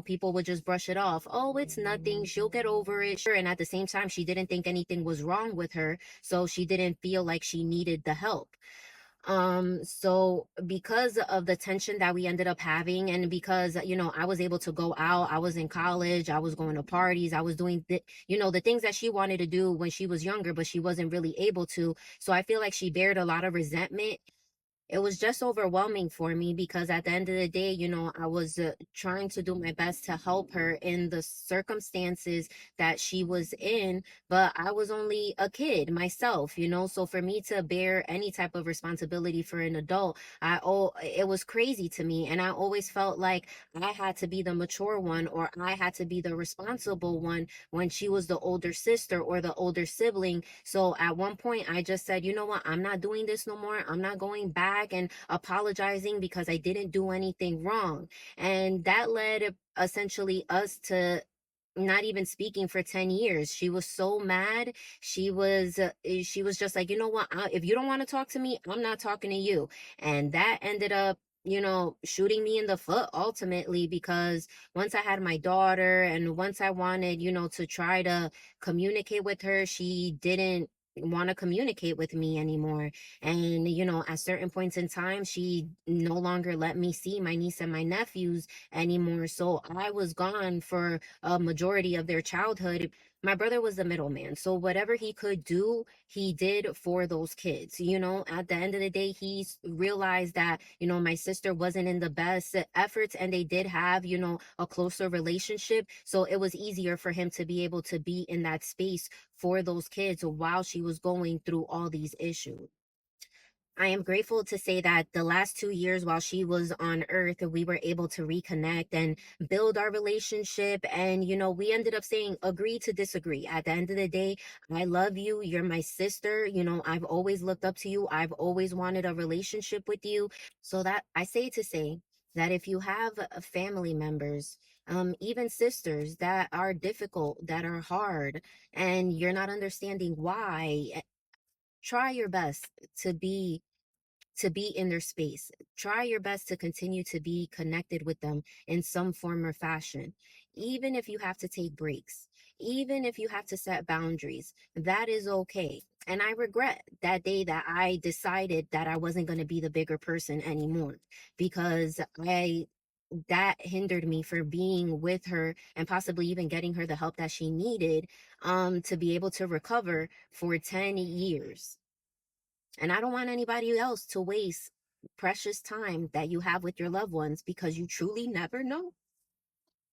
people would just brush it off. Oh, it's nothing. She'll get over it. Sure. And at the same time, she didn't think anything was wrong with her. So she didn't feel like she needed the help. So because of the tension that we ended up having, and because, I was able to go out, I was in college, I was going to parties, I was doing the things that she wanted to do when she was younger, but she wasn't really able to. So I feel like she bared a lot of resentment. It was just overwhelming for me because at the end of the day, I was trying to do my best to help her in the circumstances that she was in, but I was only a kid myself, so for me to bear any type of responsibility for an adult, it was crazy to me. And I always felt like I had to be the mature one, or I had to be the responsible one when she was the older sister or the older sibling. So at one point, I just said, you know what, I'm not doing this no more. I'm not going back and apologizing because I didn't do anything wrong. And that led essentially us to not even speaking for 10 years. She was so mad. She was just like, you know what, if you don't want to talk to me, I'm not talking to you. And that ended up shooting me in the foot ultimately, because once I had my daughter and once I wanted, to try to communicate with her, she didn't want to communicate with me anymore. And at certain points in time, she no longer let me see my niece and my nephews anymore. So I was gone for a majority of their childhood. My brother was the middleman, so whatever he could do, he did for those kids. At the end of the day, he realized that my sister wasn't in the best efforts, and they did have a closer relationship, so it was easier for him to be able to be in that space for those kids while she was going through all these issues. I am grateful to say that the last 2 years while she was on earth, we were able to reconnect and build our relationship. And, we ended up saying agree to disagree. At the end of the day, I love you. You're my sister. I've always looked up to you. I've always wanted a relationship with you. So that I say to say that if you have family members, even sisters that are difficult, that are hard, and you're not understanding why, try your best to be in their space. Try your best to continue to be connected with them in some form or fashion. Even if you have to take breaks, even if you have to set boundaries, that is okay. And I regret that day that I decided that I wasn't going to be the bigger person anymore, because that hindered me for being with her and possibly even getting her the help that she needed to be able to recover for 10 years. And I don't want anybody else to waste precious time that you have with your loved ones, because you truly never know.